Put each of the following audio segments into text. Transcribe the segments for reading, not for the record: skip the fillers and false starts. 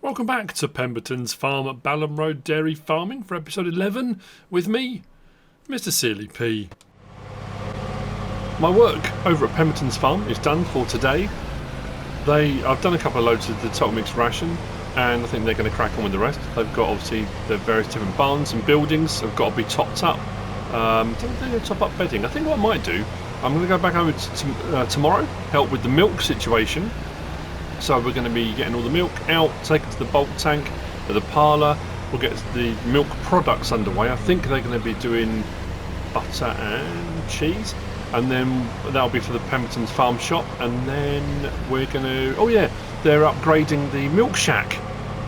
Welcome back to Pembertons farm at BALLAM RD Dairy Farming for episode 11 with me, MrSealyp. My work over at Pembertons farm is done for today. I've done a couple of loads of the top mix ration and I think they're going to crack on with the rest. They've got obviously the various different barns and buildings have got to be topped up. Don't think they're going to top up bedding. I think what I might do, I'm going to go back over to tomorrow, help with the milk situation. So we're going to be getting all the milk out, take it to the bulk tank at the parlour. We'll get the milk products underway. I think they're going to be doing butter and cheese, and then that'll be for the Pembertons farm shop. And then we're going to, oh yeah, they're upgrading the milk shack,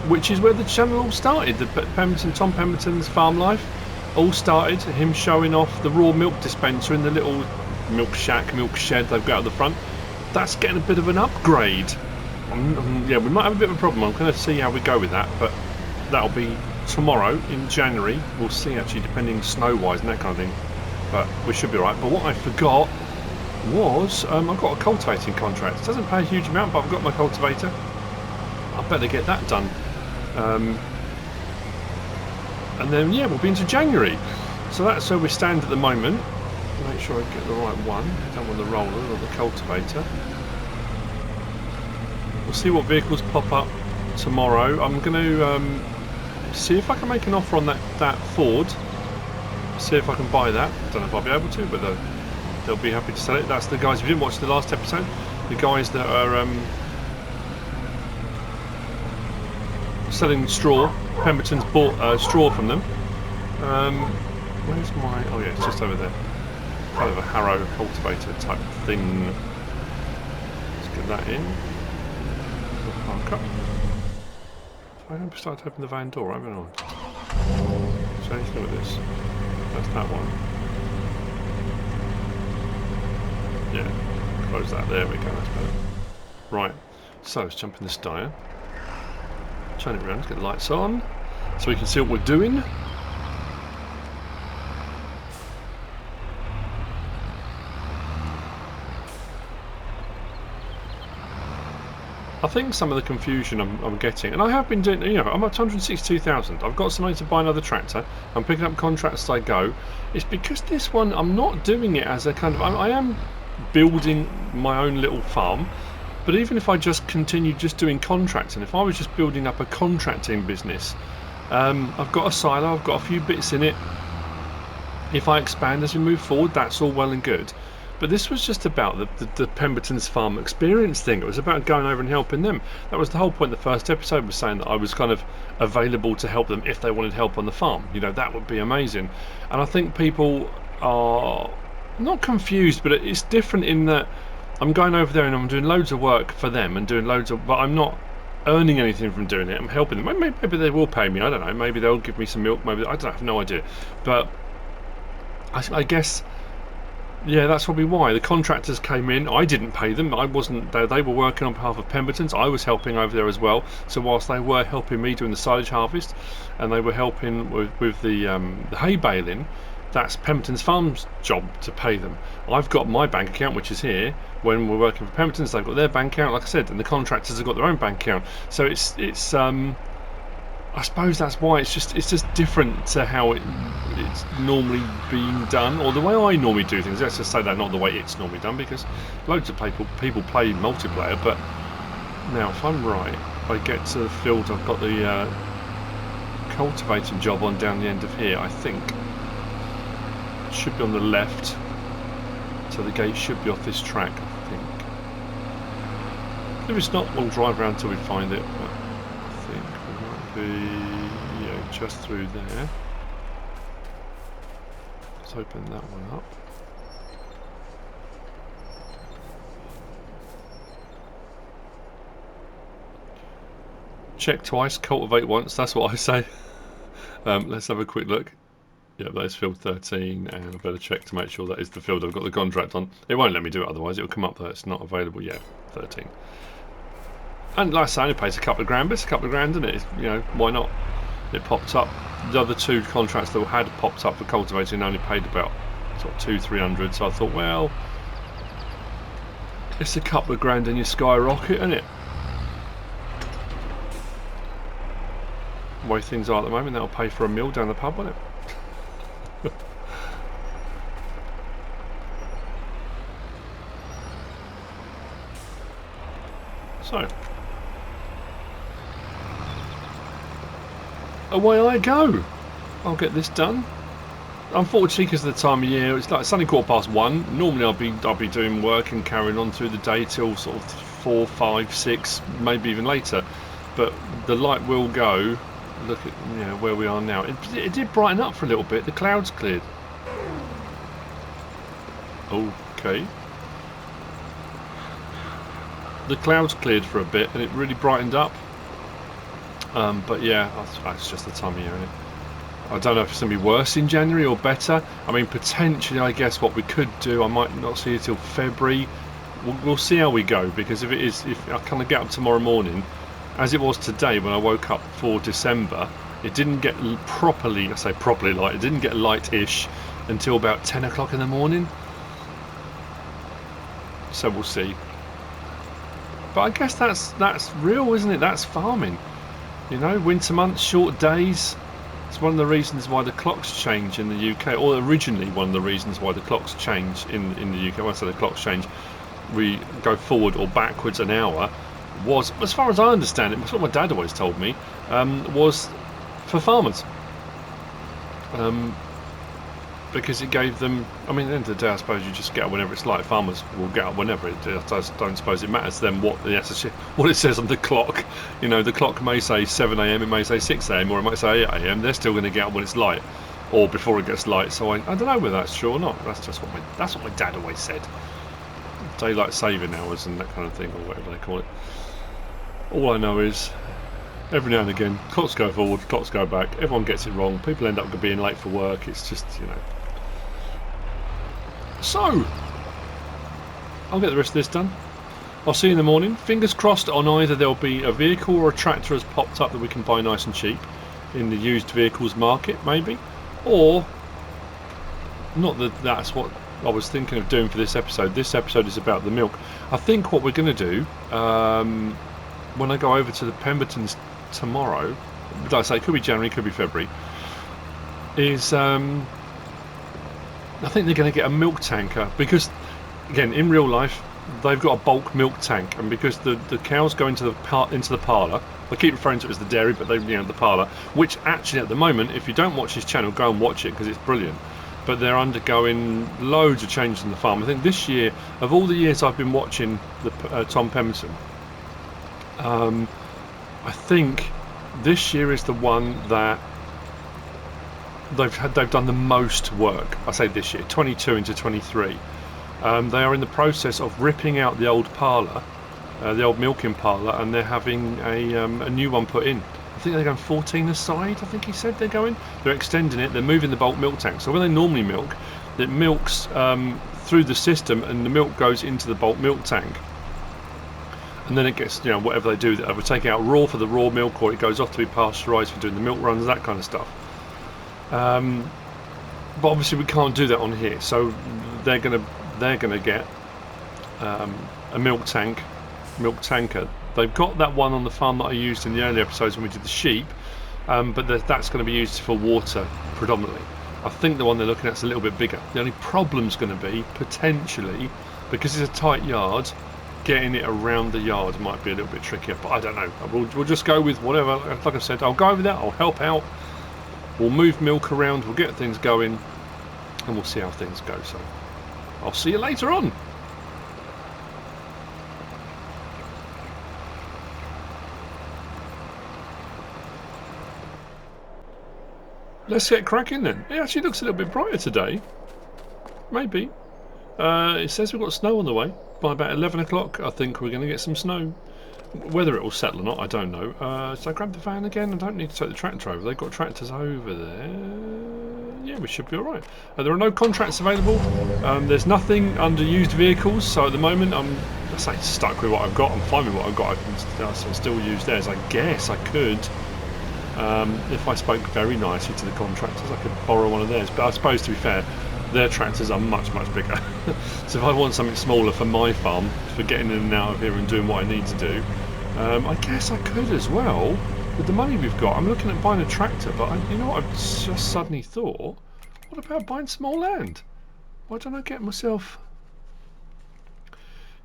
which is where the channel all started. The Tom Pemberton's farm life all started. Him showing off the raw milk dispenser in the little milk shack, milk shed they've got at the front. That's getting a bit of an upgrade. Yeah, we might have a bit of a problem. I'm going to see how we go with that, but that'll be tomorrow in January. We'll see, actually, depending snow-wise and that kind of thing. But we should be alright. But what I forgot was I've got a cultivating contract. It doesn't pay a huge amount, but I've got my cultivator. I better get that done. And then, yeah, we'll be into January. So that's where we stand at the moment. Make sure I get the right one. I don't want the roller or the cultivator. We'll see what vehicles pop up tomorrow. I'm going to see if I can make an offer on that Ford. See if I can buy that. I don't know if I'll be able to, but they'll be happy to sell it. That's the guys, if you didn't watch the last episode, the guys that are selling straw. Pemberton's bought straw from them. Where's my... oh yeah, it's just over there. Kind of a harrow cultivator type thing. Let's get that in. Park up. I haven't started to open the van door, haven't I? So anything with this? That's that one. Yeah, close that. There we go, that's better. Right, so let's jump in the stire. Turn it around, get the lights on, so we can see what we're doing. I think some of the confusion I'm getting, and I have been doing, you know, I'm at 162,000. I've got some money to buy another tractor. I'm picking up contracts as I go. It's because this one, I'm not doing it as a kind of, I am building my own little farm, but even if I just continue just doing contracting, if I was just building up a contracting business, I've got a silo, I've got a few bits in it. If I expand as we move forward, that's all well and good. But this was just about the Pembertons farm experience thing. It was about going over and helping them. That was the whole point. The first episode was saying that I was kind of available to help them if they wanted help on the farm. You know, that would be amazing. And I think people are not confused, but it's different in that I'm going over there and I'm doing loads of work for them and doing loads of, but I'm not earning anything from doing it. I'm helping them. Maybe they will pay me. I don't know. Maybe they'll give me some milk. Maybe I have no idea. But I guess. Yeah, that's probably why. The contractors came in, I didn't pay them, I wasn't there, they were working on behalf of Pembertons, I was helping over there as well. So whilst they were helping me doing the silage harvest and they were helping with the hay baling, that's Pembertons Farm's job to pay them. I've got my bank account, which is here. When we're working for Pembertons, they've got their bank account, like I said, and the contractors have got their own bank account. So it's I suppose that's why it's just different to how it's normally being done, or the way I normally do things. Let's just say that, not the way it's normally done, because loads of people play multiplayer. But now, if I'm right, I get to the field. I've got the cultivating job on down the end of here. I think it should be on the left, so the gate should be off this track. I think. If it's not, we'll drive around till we find it. But I think. Yeah, just through there. Let's open that one up. Check twice, cultivate once, that's what I say. Let's have a quick look. Yeah, that is field 13, and I better check to make sure that is the field I've got the contract on. It won't let me do it otherwise, it'll come up that it's not available yet. 13. And like I say, it only pays a couple of grand, but it's a couple of grand, isn't it? You know, why not? It popped up. The other two contracts that had popped up for cultivating only paid about sort of 200-300. So I thought, well, it's a couple of grand in your skyrocket, isn't it? the way things are at the moment, that'll pay for a meal down the pub, won't it? So, away I go. I'll get this done. Unfortunately, because of the time of year, it's only 1:15. Normally, I'll be doing work and carrying on through the day till sort of 4, 5, 6, maybe even later. But the light will go. Look at where we are now. It did brighten up for a little bit. The clouds cleared. Okay. The clouds cleared for a bit, and it really brightened up. But yeah, that's just the time of year, isn't it? I don't know if it's going to be worse in January or better. I mean, potentially, I guess what we could do, I might not see it till February. We'll see how we go, because if I kind of get up tomorrow morning, as it was today when I woke up for December, it didn't get properly, I say properly light, it didn't get light-ish until about 10 o'clock in the morning. So we'll see. But I guess that's real, isn't it? That's farming. You know, winter months, short days. It's one of the reasons why the clocks change in the UK, or originally one of the reasons why the clocks change in the UK. When I say the clocks change, we go forward or backwards an hour, was, as far as I understand it, that's what my dad always told me, was for farmers. Because it gave them, I mean, at the end of the day, I suppose you just get up whenever it's light. Farmers will get up whenever. I don't suppose it matters to them what it says on the clock. You know, the clock may say 7 AM, it may say 6 AM, or it might say 8 AM. They're still going to get up when it's light, or before it gets light. So I don't know whether that's true or not. That's just what my dad always said. Daylight saving hours and that kind of thing, or whatever they call it. All I know is, every now and again, clocks go forward, clocks go back. Everyone gets it wrong. People end up being late for work. It's just, you know. So, I'll get the rest of this done. I'll see you in the morning. Fingers crossed on either there'll be a vehicle or a tractor has popped up that we can buy nice and cheap in the used vehicles market, maybe. Or, not that that's what I was thinking of doing for this episode. This episode is about the milk. I think what we're going to do, when I go over to the Pembertons tomorrow, like I say, it could be January, could be February, is I think they're going to get a milk tanker, because again, in real life they've got a bulk milk tank, and because the cows go into the parlour, I keep referring to it as the dairy, but they, the parlour, which actually at the moment, if you don't watch his channel, go and watch it because it's brilliant. But they're undergoing loads of changes in the farm. I think this year, of all the years I've been watching the Tom Pemberton, I think this year is the one that they've done the most work. I say this year, 22 into 23. They are in the process of ripping out the old parlour, the old milking parlour, and they're having a new one put in. I think they're going 14 aside, I think he said they're going. They're extending it, they're moving the bulk milk tank. So when they normally milk, it milks through the system, and the milk goes into the bulk milk tank. And then it gets, whatever they do, they either take it out raw for the raw milk, or it goes off to be pasteurised for doing the milk runs, that kind of stuff. But obviously we can't do that on here, so they're gonna get a milk tanker. They've got that one on the farm that I used in the early episodes when we did the sheep, but that's going to be used for water predominantly. I think the one they're looking at is a little bit bigger. The only problem's going to be, potentially, because it's a tight yard, getting it around the yard might be a little bit trickier, but I don't know. We'll just go with whatever. Like I said, I'll go over there, I'll help out, we'll move milk around, we'll get things going, and we'll see how things go. So I'll see you later on. Let's get cracking then. It actually looks a little bit brighter today. Maybe. It says we've got snow on the way. By about 11 o'clock, I think we're going to get some snow. Whether it will settle or not, I don't know. So I grab the van again. I don't need to take the tractor over. They've got tractors over there. Yeah, we should be alright. There are no contracts available. There's nothing under used vehicles. So at the moment, I'm stuck with what I've got. I'm fine with what I've got. I can still use theirs. I guess I could. If I spoke very nicely to the contractors, I could borrow one of theirs. But I suppose, to be fair, their tractors are much, much bigger. So if I want something smaller for my farm, for getting in and out of here and doing what I need to do, I guess I could as well. with the money we've got, I'm looking at buying a tractor, but you know what I've just suddenly thought? What about buying some more land? Why don't I get myself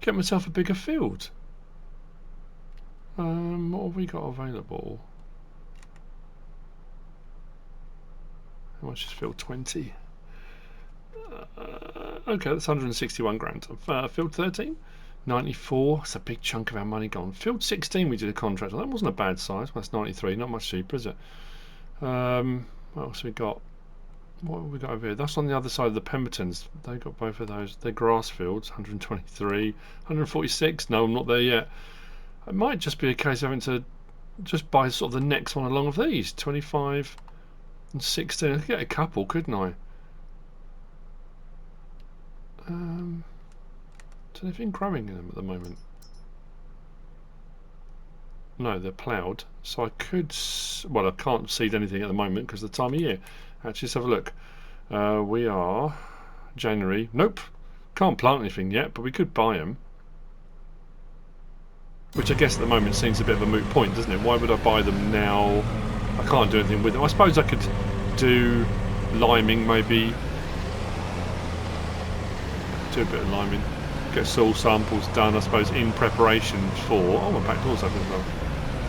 a bigger field? What have we got available? How much is field 20? Okay, that's 161 grand. Field 13, 94. That's a big chunk of our money gone. Field 16, we did a contract. That wasn't a bad size. That's 93. Not much cheaper, is it? What else have we got? What have we got over here? That's on the other side of the Pembertons. They got both of those. They're grass fields. 123, 146. No, I'm not there yet. It might just be a case of having to just buy sort of the next one along of these. 25 and 16. I could get a couple, couldn't I? Is anything growing in them at the moment? No, they're ploughed. So I could... Well, I can't seed anything at the moment because of the time of year. Actually, let's have a look. We are... January. Nope. Can't plant anything yet, but we could buy them. Which I guess at the moment seems a bit of a moot point, doesn't it? Why would I buy them now? I can't do anything with them. I suppose I could do liming, maybe. Do a bit of liming. Get soil samples done, I suppose, in preparation for... Oh, my back door's open as well.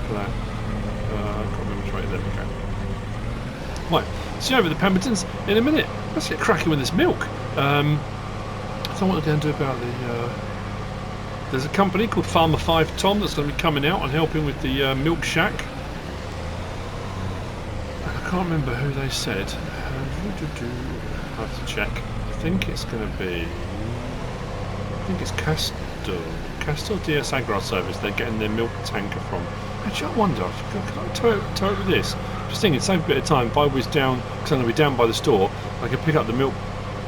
For that. I can't remember which way. There we go. Right, see you over the Pembertons in a minute. Let's get cracking with this milk. So what we're going to do about the... There's a company called Farmer 5 Tom that's going to be coming out and helping with the milk shack. And I can't remember who they said. I have to check. I think it's going to be... I think it's Castor DS Agri Service. They're getting their milk tanker from. Actually, I wonder, could I tow it with this? Just thinking, save a bit of time. If I was down, because I'm going to be down by the store, I could pick up the milk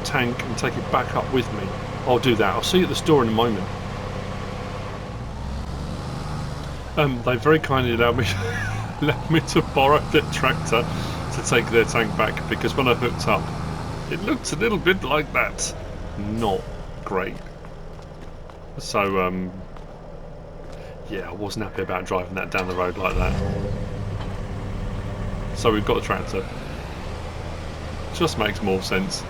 tank and take it back up with me. I'll do that. I'll see you at the store in a moment. They very kindly allowed me to borrow their tractor to take their tank back, because when I hooked up, it looked a little bit like that. Not great. So, yeah, I wasn't happy about driving that down the road like that. So we've got the tractor. Just makes more sense.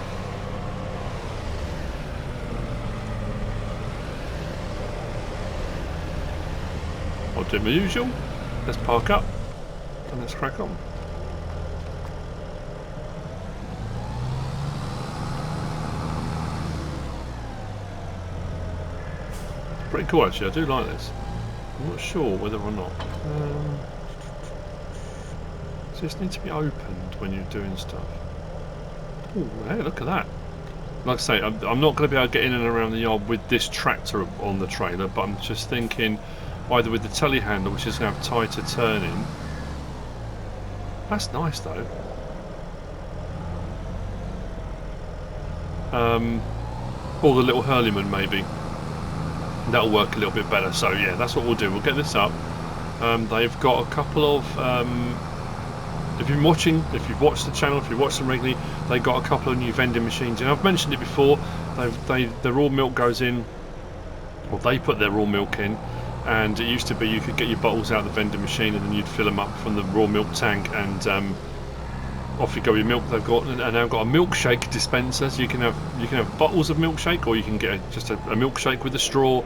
I'll do my usual. Let's park up and let's crack on. Pretty cool actually, I do like this. I'm not sure whether or not. Does this need to be opened when you're doing stuff? Oh, hey, look at that. Like I say, I'm not going to be able to get in and around the yard with this tractor on the trailer, but I'm just thinking either with the telehandler, which is going to have tighter turning. That's nice though. Or the little Hurlimann maybe. That'll work a little bit better. So yeah, that's what we'll do. We'll get this up. They've got a couple of... if you've watched the channel, if you watch them regularly, they got a couple of new vending machines, and I've mentioned it before. The raw milk goes in, or they put their raw milk in, and it used to be you could get your bottles out of the vending machine and then you'd fill them up from the raw milk tank, and off you go with your milk. They've got and now got a milkshake dispenser, so you can have bottles of milkshake, or you can get just a milkshake with a straw,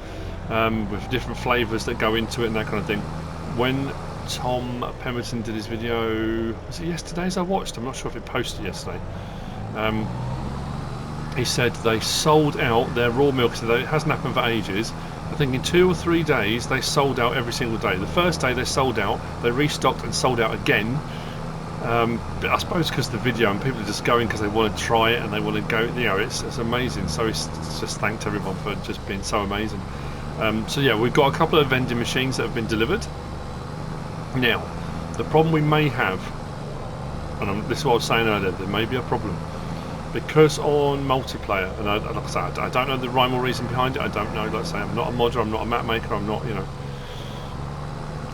with different flavours that go into it and that kind of thing. When Tom Pemberton did his video, was it yesterday as I watched? I'm not sure if it posted yesterday. He said they sold out their raw milk, so it hasn't happened for ages. I think in 2 or 3 days they sold out every single day. The first day they sold out, they restocked and sold out again. But I suppose because the video and people are just going because they want to try it and they want to go, you know, it's amazing. So it's just thanked everyone for just being so amazing. So yeah, we've got a couple of vending machines that have been delivered. Now, the problem we may have, and this is what I was saying earlier, there may be a problem, because on multiplayer, and like I say, I don't know the rhyme or reason behind it. I don't know. Like I say, I'm not a modder, I'm not a map maker, I'm not, you know.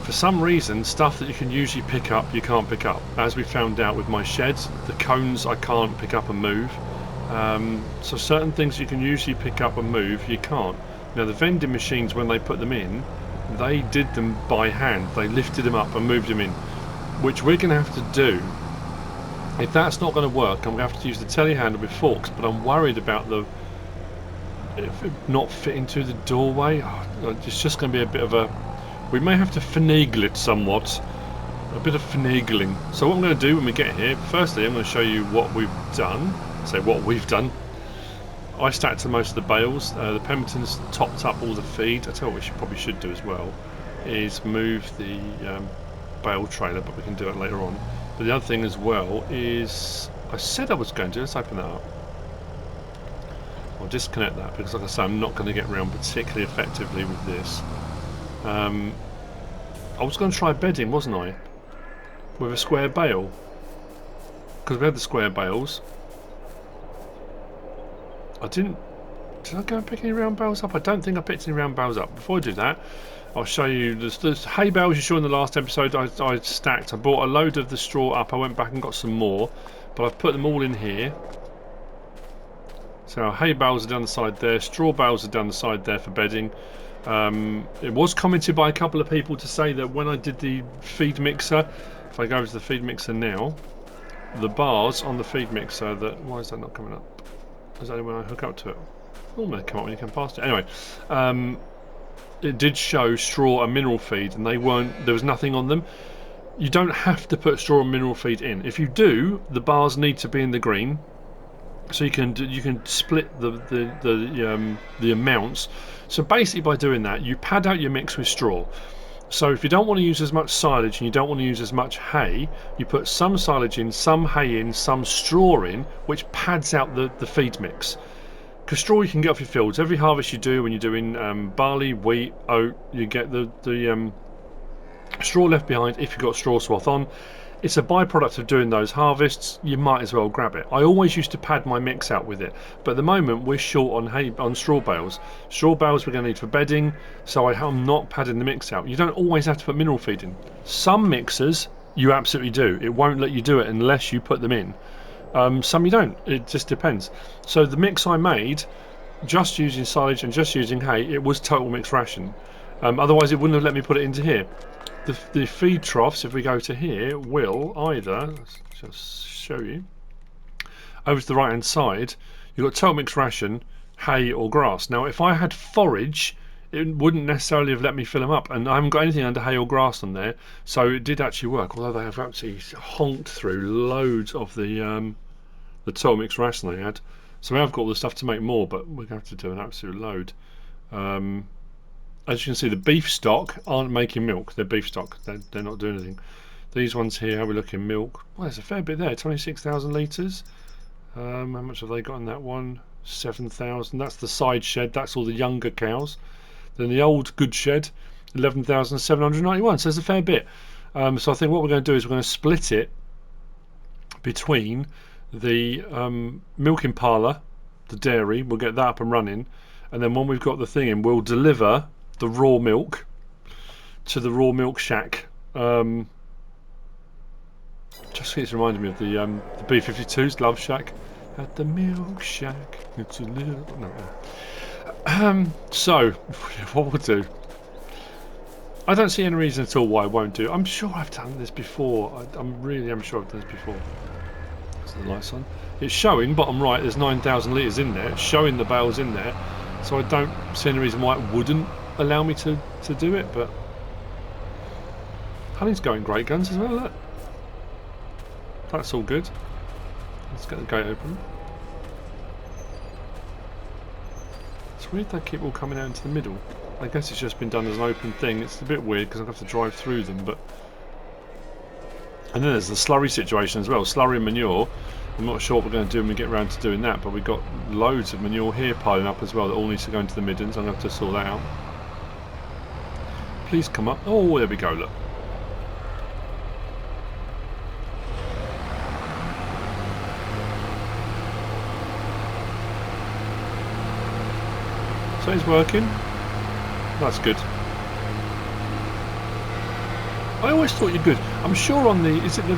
For some reason, stuff that you can usually pick up, you can't pick up. As we found out with my sheds, the cones I can't pick up and move. So certain things you can usually pick up and move, you can't. Now the vending machines, when they put them in, they did them by hand. They lifted them up and moved them in. which we're going to have to do. If that's not going to work, I'm going to have to use the telehandler with forks, but I'm worried about the not fitting through the doorway. It's just going to be a bit of a... We may have to finagle it somewhat. A bit of finagling. So what I'm going to do when we get here, firstly I'm going to show you what we've done. Say what we've done. I stacked to most of the bales. The Pembertons topped up all the feed. I tell you what we probably should do as well, is move the bale trailer, but we can do it later on. But the other thing as well is, I said I was going to, let's open that up. I'll disconnect that because, like I say, I'm not going to get around particularly effectively with this. I was going to try bedding, wasn't I? With a square bale. Because we had the square bales. Did I go and pick any round bales up? I don't think I picked any round bales up. Before I do that, I'll show you the hay bales you saw in the last episode. I stacked. I bought a load of the straw up. I went back and got some more, but I've put them all in here. So hay bales are down the side there. Straw bales are down the side there for bedding. It was commented by a couple of people to say that when I did the feed mixer, if I go over to the feed mixer now, the bars on the feed mixer, why is that not coming up? Is that only when I hook up to it? Normally they come up when you come past it. Anyway, it did show straw and mineral feed, and they weren't. There was nothing on them. You don't have to put straw and mineral feed in. If you do, the bars need to be in the green, so you can split the amounts. So basically, by doing that, you pad out your mix with straw. So if you don't want to use as much silage and you don't want to use as much hay, you put some silage in, some hay in, some straw in, which pads out the feed mix. Because straw you can get off your fields. Every harvest you do when you're doing barley, wheat, oat, you get the straw left behind if you've got straw swath on. It's a byproduct of doing those harvests. You might as well grab it. I always used to pad my mix out with it, but at the moment we're short on straw bales. Straw bales we're going to need for bedding, so I'm not padding the mix out. You don't always have to put mineral feed in. Some mixers you absolutely do. It won't let you do it unless you put them in. Some you don't. It just depends. So the mix I made, just using silage and just using hay, it was total mixed ration. Otherwise it wouldn't have let me put it into here. The feed troughs, if we go to here, will either, let's just show you, over to the right hand side, you've got total mixed ration, hay or grass. Now if I had forage, it wouldn't necessarily have let me fill them up, and I haven't got anything under hay or grass on there, so it did actually work, although they have absolutely honked through loads of the total mixed ration they had. So we have got all the stuff to make more, but we're going to have to do an absolute load. As you can see, the beef stock aren't making milk. They're beef stock. They're not doing anything. These ones here, how we look in milk? Well, there's a fair bit there. 26,000 litres. How much have they got in that one? 7,000. That's the side shed. That's all the younger cows. Then the old good shed, 11,791. So there's a fair bit. So I think what we're going to do is we're going to split it between the milking parlour, the dairy. We'll get that up and running. And then when we've got the thing in, we'll deliver the raw milk to the raw milk shack. Just keeps reminding me of the B-52's Love Shack. At the milk shack, it's a little... No. So, what we'll do... I don't see any reason at all why I won't do. I'm sure I've done this before. I'm sure I've done this before. Is the lights on? It's showing, bottom right, there's 9,000 litres in there. It's showing the bales in there. So I don't see any reason why it wouldn't allow me to do it, but honey's going great guns as well, look. That's all good. Let's get the gate open. It's weird they keep all coming out into the middle. I guess it's just been done as an open thing. It's a bit weird because I have to drive through them, but... And then there's the slurry situation as well, slurry and manure. I'm not sure what we're going to do when we get around to doing that, but we've got loads of manure here piling up as well that all needs to go into the middens. I'm going to have to sort that out. Please come up. Oh, there we go, look. So it's working. That's good. I always thought you're good. I'm sure on the... Is it the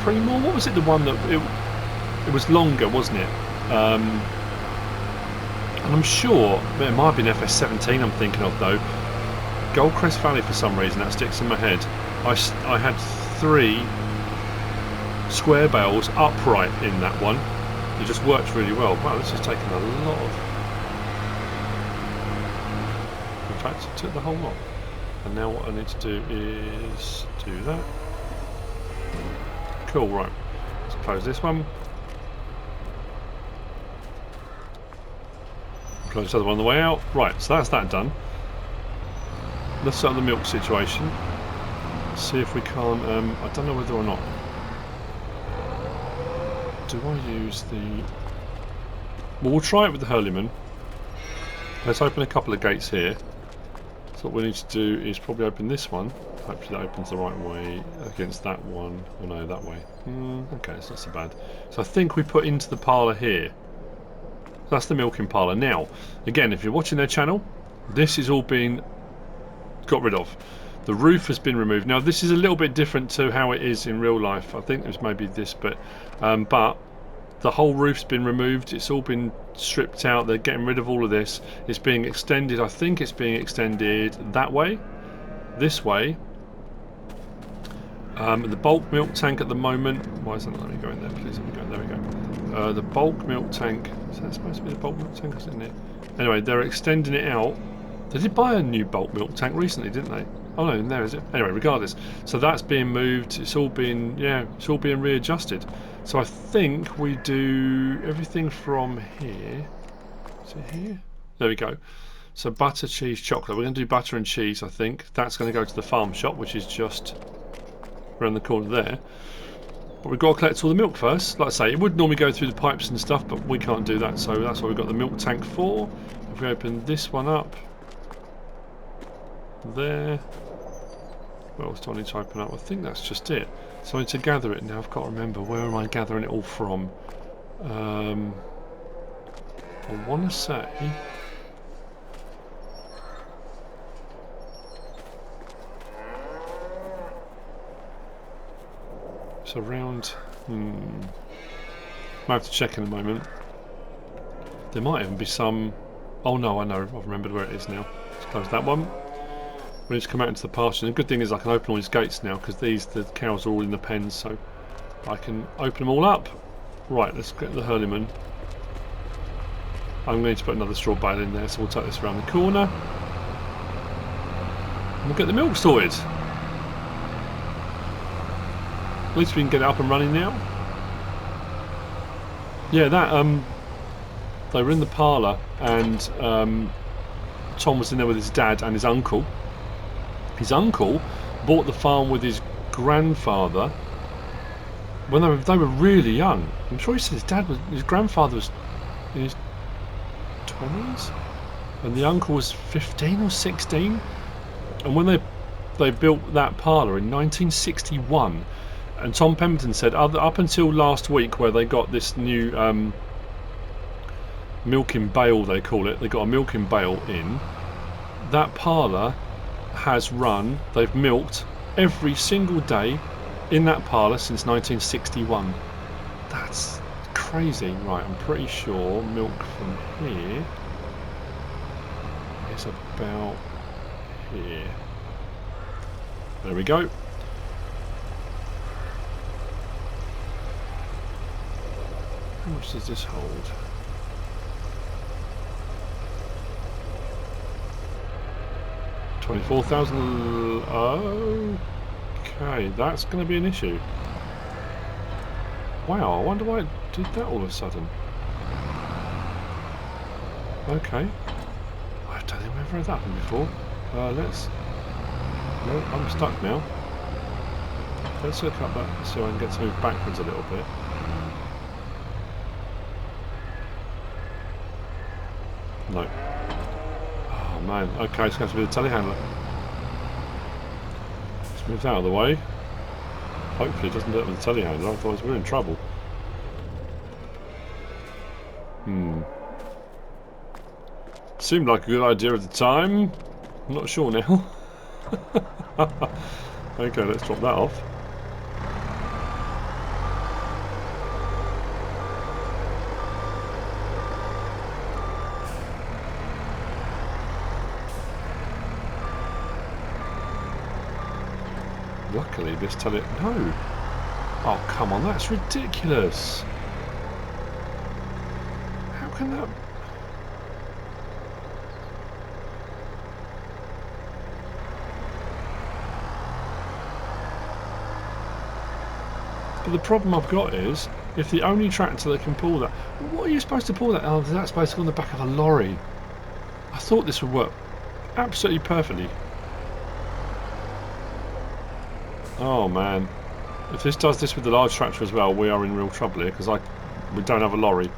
Premor? What was it, the one that... It was longer, wasn't it? And I'm sure... It might have been FS17 I'm thinking of, though. Goldcrest Valley, for some reason, that sticks in my head. I had 3 square bales upright in that one. It just works really well. Wow, this is taking a lot of... In fact, it took the whole lot. And now what I need to do is do that. Cool, right. Let's close this one. Close this other one on the way out. Right, so that's that done. Let's start the milk situation. See if we can't... I don't know whether or not... Do I use the... Well, we'll try it with the Hurlimann. Let's open a couple of gates here. So what we need to do is probably open this one. Hopefully that opens the right way against that one. Oh no, that way. Okay, it's not so bad. So I think we put into the parlour here. That's the milking parlour. Now, again, if you're watching their channel, this is all being got rid of. The roof has been removed. Now this is a little bit different to how it is in real life. I think there's maybe this bit, but the whole roof's been removed. It's all been stripped out. They're getting rid of all of this. It's being extended. I think it's being extended that way, this way. The bulk milk tank at the moment. Why isn't it? Let me go in there, please. Let me go. There we go. The bulk milk tank. Is that supposed to be the bulk milk tank? Isn't it? Anyway, they're extending it out. They did buy a new bulk milk tank recently, didn't they? Oh no, in there is it? Anyway, regardless, so that's being moved. It's all being it's all being readjusted. So I think we do everything from here. Is it here? There we go. So butter, cheese, chocolate. We're going to do butter and cheese. I think that's going to go to the farm shop, which is just around the corner there. But we've got to collect all the milk first. Like I say, it would normally go through the pipes and stuff, but we can't do that. So that's what we've got the milk tank for. If we open this one up, there. What else do I need to open up? I think that's just it. So I need to gather it now. I've got to remember, where am I gathering it all from? I want to say... It's around... Might have to check in a moment. There might even be some... Oh no, I know. I've remembered where it is now. Let's close that one. We need to come out into the pasture. And the good thing is I can open all these gates now because the cows are all in the pens, so I can open them all up. Right, let's get the Hurlimann. I'm going to put another straw bale in there, so we'll take this around the corner. And we'll get the milk sorted. At least we can get it up and running now. Yeah, that they were in the parlour and Tom was in there with his dad and his uncle. His uncle bought the farm with his grandfather when they were really young. I'm sure he said his grandfather was in his 20s and the uncle was 15 or 16. And when they built that parlour in 1961, and Tom Pemberton said up until last week, where they got this new milking bale, they call it. They got a milking bale in. That parlour has run, they've milked every single day in that parlour since 1961. That's crazy. Right, I'm pretty sure milk from here is about here. There we go. How much does this hold? $24,000. Okay, that's going to be an issue. Wow, I wonder why it did that all of a sudden. Okay. I don't think we've ever had that happen before. Let's... No, I'm stuck now. Let's look up that so I can get to move backwards a little bit. No. Oh man, okay, it's going to be the telehandler. Let's move that out of the way. Hopefully it doesn't do it with the telehandler, otherwise we're in trouble. Seemed like a good idea at the time. I'm not sure now. Okay, let's drop that off. Luckily, this no. Oh, come on, that's ridiculous. How can that... But the problem I've got is, if the only tractor that can pull that... What are you supposed to pull that? Oh, that's supposed to go on the back of a lorry. I thought this would work absolutely perfectly. Oh man. If this does this with the large tractor as well, we are in real trouble here, because we don't have a lorry.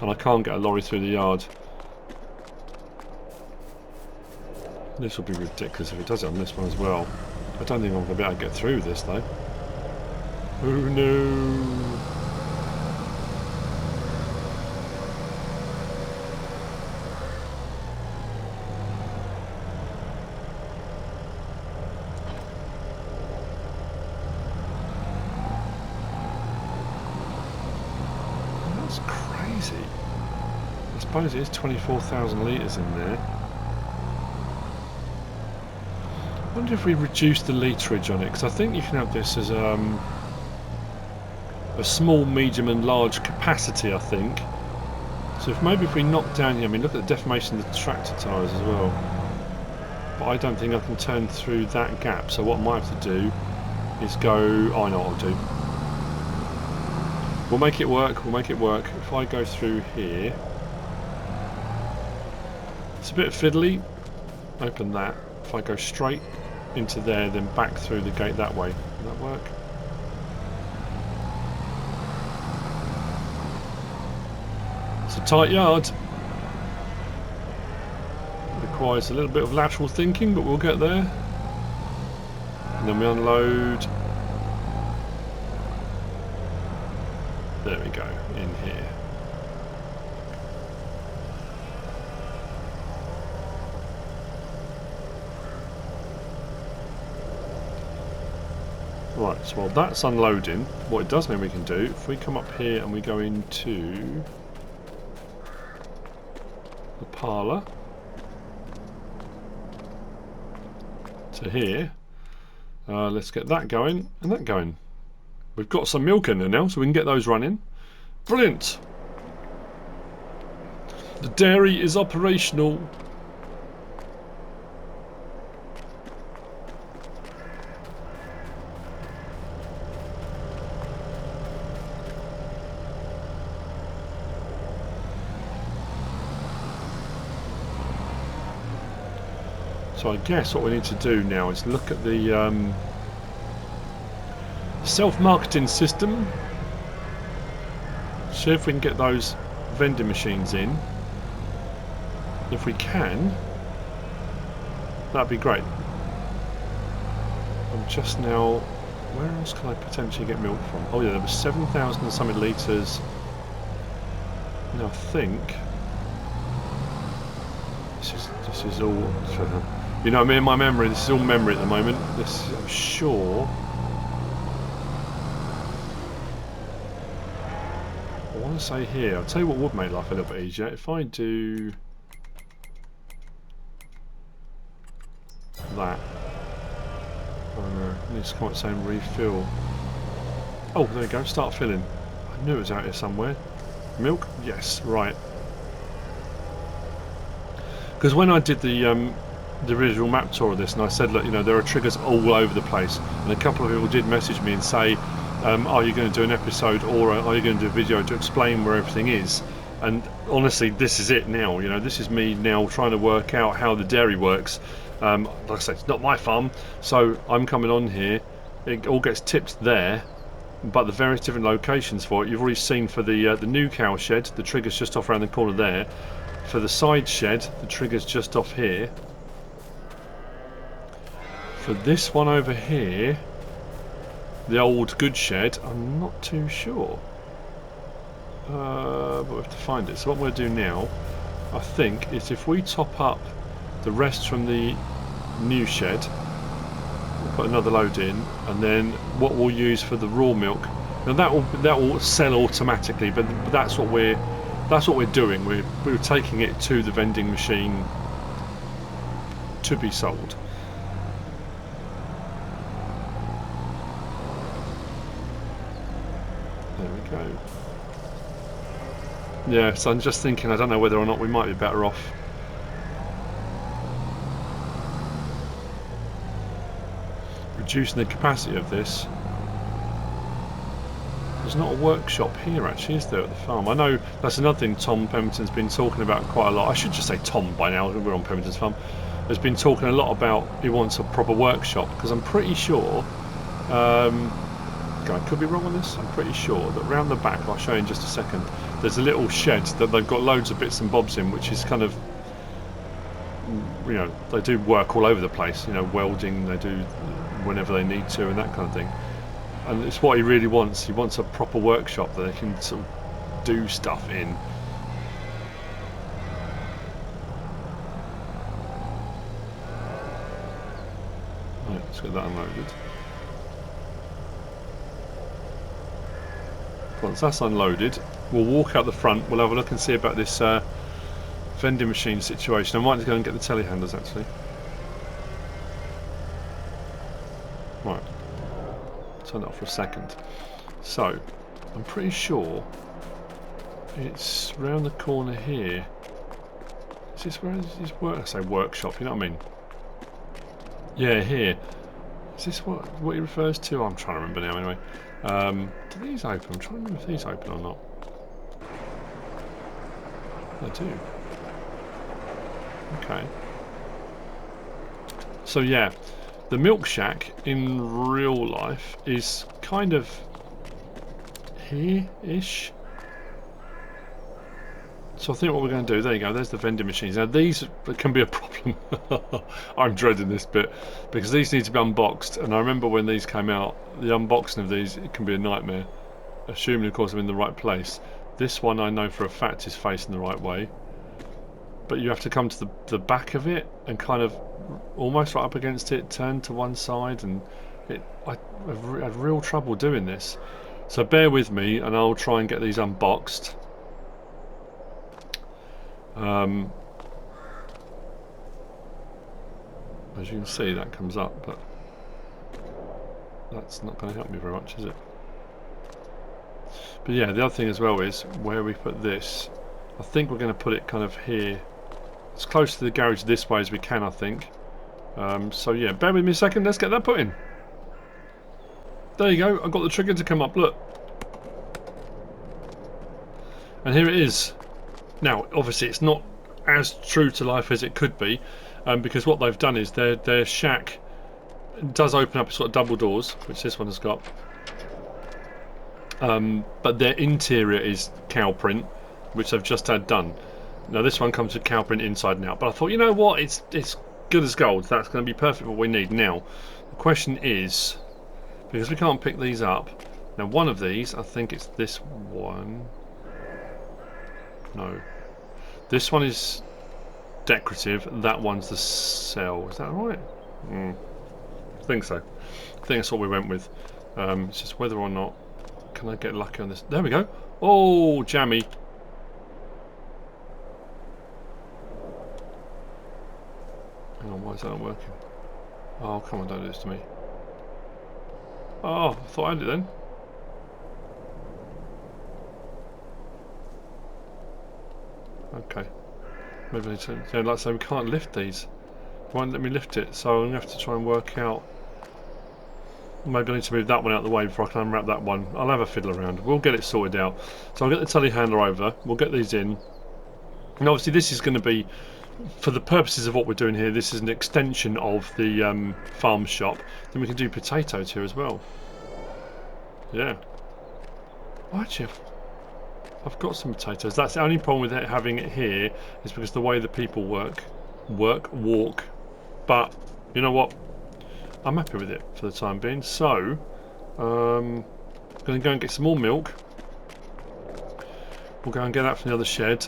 And I can't get a lorry through the yard. This will be ridiculous if it does it on this one as well. I don't think I'm going to be able to get through this though. Oh no! That's crazy. I suppose it is 24,000 litres in there. I wonder if we reduce the litrage on it, because I think you can have this as a small, medium and large capacity, I think. So if we knock down here, I mean look at the deformation of the tractor tyres as well. But I don't think I can turn through that gap, so what I might have to do is go... Oh, I know what I'll do. We'll make it work, we'll make it work. If I go through here... It's a bit fiddly. Open that. If I go straight into there, then back through the gate that way. Will that work? It's a tight yard. Requires a little bit of lateral thinking, but we'll get there. And then we unload. There we go, in here. Right, so while that's unloading, what it does mean we can do, if we come up here and we go into the parlour to here, let's get that going and that going. We've got some milk in there now, so we can get those running. Brilliant! The dairy is operational. So I guess what we need to do now is look at the self-marketing system. See if we can get those vending machines in. If we can, that'd be great. I'm just now... Where else can I potentially get milk from? Oh yeah, there was 7,000 and something litres. Now I think... This is all... You know, me and my memory, this is all memory at the moment. This, I'm sure... I want to say here, I'll tell you what would make life a little bit easier. If I do... that. It's quite saying refill. Oh, there we go, start filling. I knew it was out here somewhere. Milk? Yes, right. Because when I did the visual map tour of this, and I said, look, you know, there are triggers all over the place, and a couple of people did message me and say, are you going to do an episode or are you going to do a video to explain where everything is? And honestly, this is it now. You know, this is me now trying to work out how the dairy works. Like I said, it's not my farm, so I'm coming on here. It all gets tipped there, but the various different locations for it, you've already seen for the new cow shed, the trigger's just off around the corner there. For the side shed, the trigger's just off here. For this one over here, the old good shed, I'm not too sure. But we have to find it. So what we'll do now, I think, is if we top up the rest from the new shed, we'll put another load in, and then what we'll use for the raw milk. Now that will sell automatically, but that's what we're doing. We're taking it to the vending machine to be sold. There we go. Yeah, so I'm just thinking, I don't know whether or not we might be better off reducing the capacity of this. There's not a workshop here actually, is there, at the farm? I know that's another thing Tom Pemberton's been talking about quite a lot. I should just say Tom by now, we're on Pemberton's farm. Has been talking a lot about he wants a proper workshop, because I'm pretty sure, I could be wrong on this, I'm pretty sure that round the back, I'll show you in just a second, there's a little shed that they've got loads of bits and bobs in, which is kind of, you know, they do work all over the place, you know, welding, they do whenever they need to and that kind of thing. And it's what he really wants. He wants a proper workshop that they can sort of do stuff in. Right, let's get that unloaded. Once that's unloaded, we'll walk out the front, we'll have a look and see about this vending machine situation. I might just go and get the telehandlers actually. Right. Turn that off for a second. So, I'm pretty sure it's round the corner here. Is this where his work? I say workshop, you know what I mean? Yeah, here. Is this what he refers to? I'm trying to remember now anyway. Do these open? I'm trying to remember if these open or not. They do. Okay. So yeah. The milk shack in real life is kind of here-ish. So I think what we're going to do, there you go, there's the vending machines. Now these can be a problem. I'm dreading this bit because these need to be unboxed, and I remember when these came out, the unboxing of these, it can be a nightmare, assuming of course I'm in the right place. This one I know for a fact is facing the right way, but you have to come to the back of it and kind of almost right up against it, turn to one side, and I had real trouble doing this. So bear with me and I'll try and get these unboxed. As you can see, that comes up, but that's not going to help me very much, is it? But yeah, the other thing as well is where we put this. I think we're going to put it kind of here, as close to the garage this way as we can, I think. So yeah, bear with me a second, let's get that put in. There you go, I've got the trigger to come up, look. And here it is. Now, obviously it's not as true to life as it could be, because what they've done is their shack does open up sort of double doors, which this one has got. But their interior is cow print, which they've just had done. Now this one comes with cow print inside and out, but I thought, you know what, it's good as gold. That's going to be perfect for what we need. Now, the question is, because we can't pick these up, now one of these, I think it's this one. No. This one is decorative, that one's the cell. Is that right? I think so. I think that's what we went with. It's just whether or not, can I get lucky on this? There we go. Oh, jammy. Hang on, why is that not working? Oh, come on, don't do this to me. Oh, I thought I had it then. Okay. Maybe I need to, yeah, like I say, we can't lift these. It won't let me lift it, so I'm going to have to try and work out. Maybe I need to move that one out of the way before I can unwrap that one. I'll have a fiddle around. We'll get it sorted out. So I'll get the telehandler over. We'll get these in. And obviously this is going to be, for the purposes of what we're doing here, this is an extension of the farm shop. Then we can do potatoes here as well. Yeah. Oh, actually, I've got some potatoes. That's the only problem with having it here is because the way the people walk. But you know what? I'm happy with it for the time being. So, I'm going to go and get some more milk. We'll go and get that from the other shed.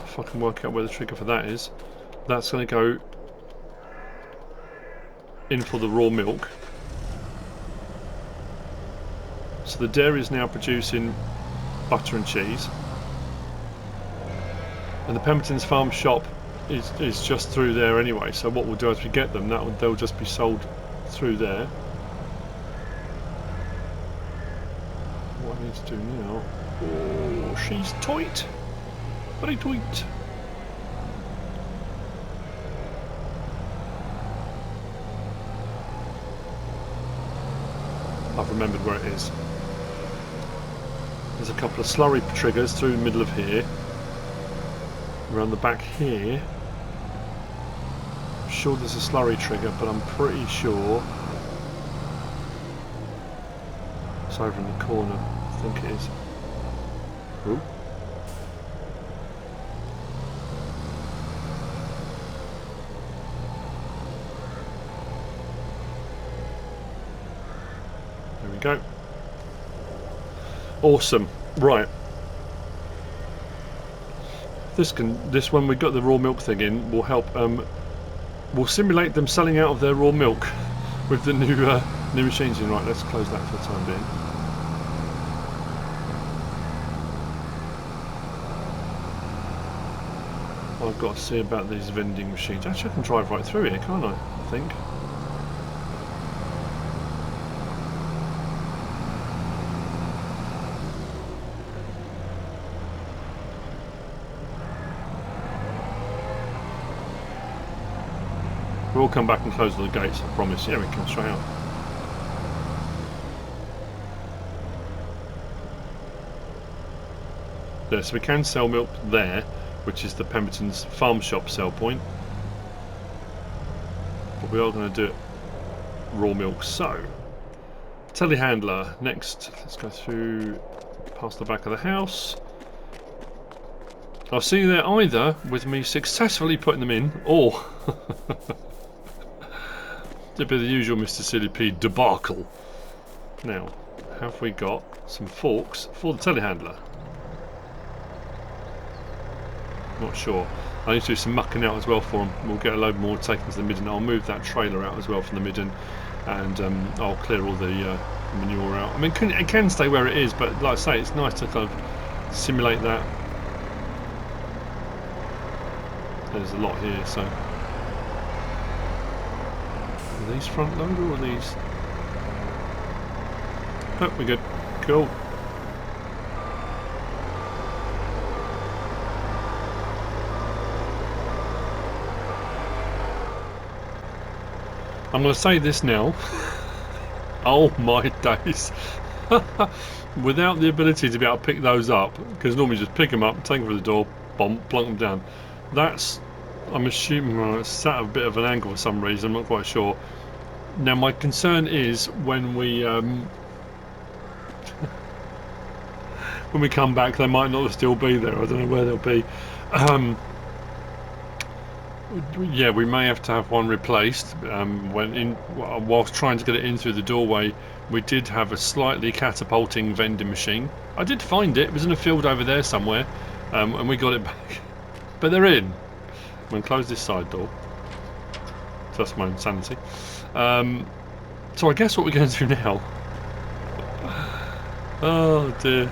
If I can work out where the trigger for that is. That's going to go in for the raw milk. So the dairy is now producing butter and cheese. And the Pembertons farm shop is just through there anyway, so what we'll do as we get them, they'll just be sold through there. I need to do now. Oh, she's tight. Very tight. I've remembered where it is. There's a couple of slurry triggers through the middle of here. Around the back here. I'm sure there's a slurry trigger, but I'm pretty sure it's over in the corner. I think it is. Ooh. There we go. Awesome. Right. This when we got the raw milk thing in will help. We'll simulate them selling out of their raw milk with the new machines in. Right. Let's close that for the time being. I've got to see about these vending machines. Actually, I can drive right through here, can't I? I think. We'll come back and close all the gates, I promise. Yeah, we can straight out. There, so we can sell milk there, which is the Pembertons farm shop sell point. But we are going to do it raw milk. So, telehandler next. Let's go through past the back of the house. I'll see you there either with me successfully putting them in, or it'd be the usual MrSealyp debacle. Now, have we got some forks for the telehandler? Not sure. I need to do some mucking out as well for them. We'll get a load more taken to the midden. I'll move that trailer out as well from the midden, and I'll clear all the manure out. I mean, it can stay where it is, but like I say, it's nice to kind of simulate that. There's a lot here, so. Are these front load or are these? Oh, we're good. Cool. I'm going to say this now. Oh my days. Without the ability to be able to pick those up, because normally you just pick them up, take them through the door, plunk them down. That's, I'm assuming, it's sat at a bit of an angle for some reason, I'm not quite sure. Now my concern is when we come back, they might not still be there. I don't know where they'll be. Yeah, we may have to have one replaced. Whilst trying to get it in through the doorway, we did have a slightly catapulting vending machine. I did find it. It was in a field over there somewhere, and we got it back. But they're in. I'm going to close this side door. So that's my insanity. So I guess what we're going to do now. Oh dear.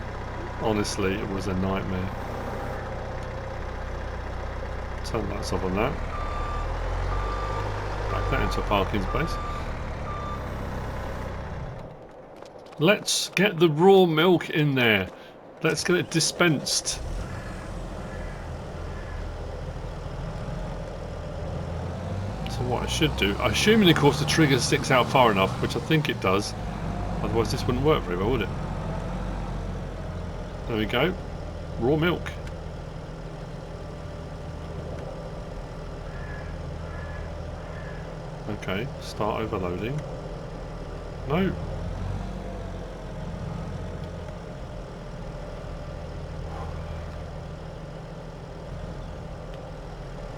Honestly, it was a nightmare. Turn the lights off on that. Back that into a parking space. Let's get the raw milk in there. Let's get it dispensed. So what I should do, assuming of course the trigger sticks out far enough, which I think it does, otherwise this wouldn't work very well, would it? There we go. Raw milk. Okay, start overloading. No.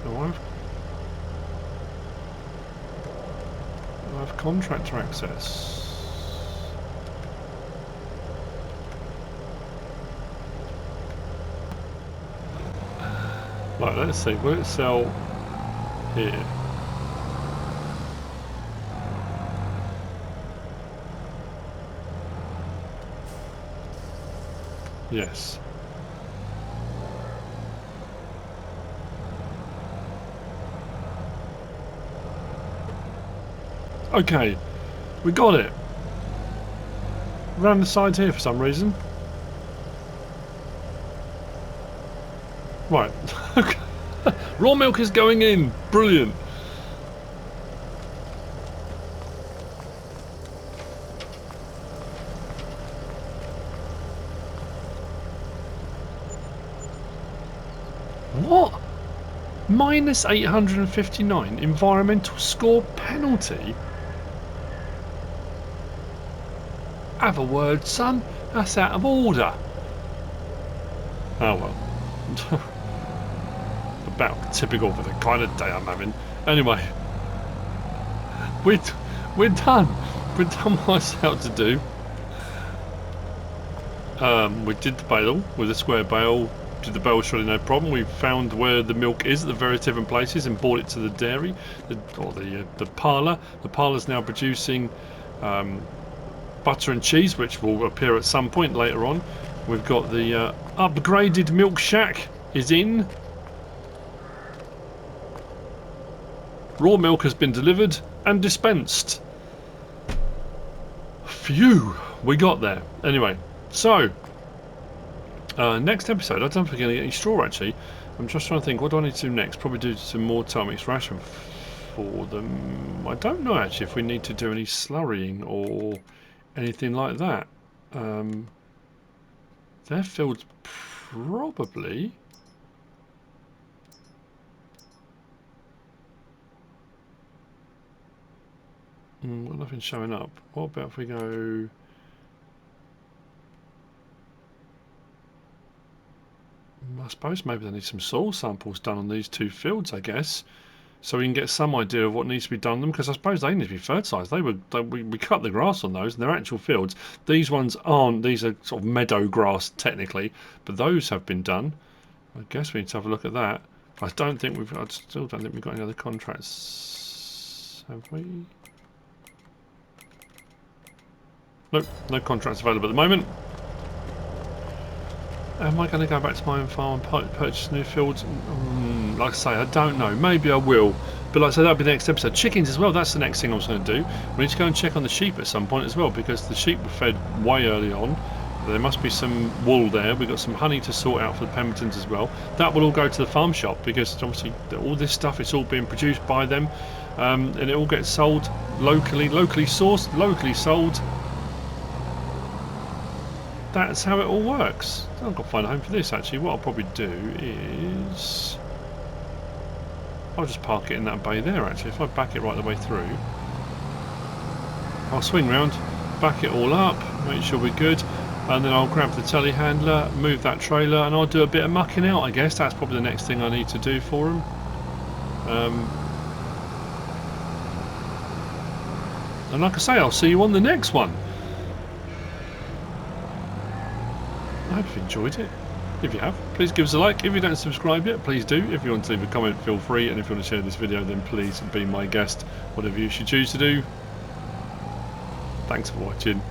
No, I have contractor access. Right, let's see. Will it sell here? Yes. Okay, we got it. Round the sides here for some reason. Right. Raw milk is going in. Brilliant. What? Minus 859 environmental score penalty? Have a word, son. That's out of order. Oh well. About typical for the kind of day I'm having. Anyway, we're done. We're done what I set out to do. We did the bale with a square bale. Did the bale surely no problem. We found where the milk is at the various different places and brought it to the dairy, the parlour. The parlour's now producing butter and cheese, which will appear at some point later on. We've got the upgraded milk shack is in. Raw milk has been delivered and dispensed. Phew, we got there. Anyway, so next episode, I don't know if we're going to get any straw actually. I'm just trying to think, what do I need to do next? Probably do some more Tarmix ration for them. I don't know actually if we need to do any slurrying or anything like that. Their fields probably. Well, nothing's showing up. What about if we go? I suppose maybe they need some soil samples done on these two fields, I guess, so we can get some idea of what needs to be done on them. Because I suppose they need to be fertilised. We cut the grass on those, and they're actual fields. These ones aren't. These are sort of meadow grass technically, but those have been done. I guess we need to have a look at that. I still don't think we've got any other contracts, have we? Nope, no contracts available at the moment. Am I going to go back to my own farm and purchase new fields? Like I say, I don't know. Maybe I will. But like I say, that'll be the next episode. Chickens as well, that's the next thing I was going to do. We need to go and check on the sheep at some point as well, because the sheep were fed way early on. There must be some wool there. We've got some honey to sort out for the Pembertons as well. That will all go to the farm shop, because obviously all this stuff, it's all being produced by them. And it all gets sold locally sourced, locally sold. That's how it all works. I've got to find a home for this actually. What I'll probably do is I'll just park it in that bay there actually. If I back it right the way through, I'll swing round, back it all up, make sure we're good, and then I'll grab the telehandler, move that trailer, and I'll do a bit of mucking out, I guess. That's probably the next thing I need to do for them. And like I say, I'll see you on the next one. I hope you've enjoyed it. If you have, please give us a like. If you don't subscribe yet, please do. If you want to leave a comment, feel free. And if you want to share this video, then please be my guest. Whatever you should choose to do. Thanks for watching.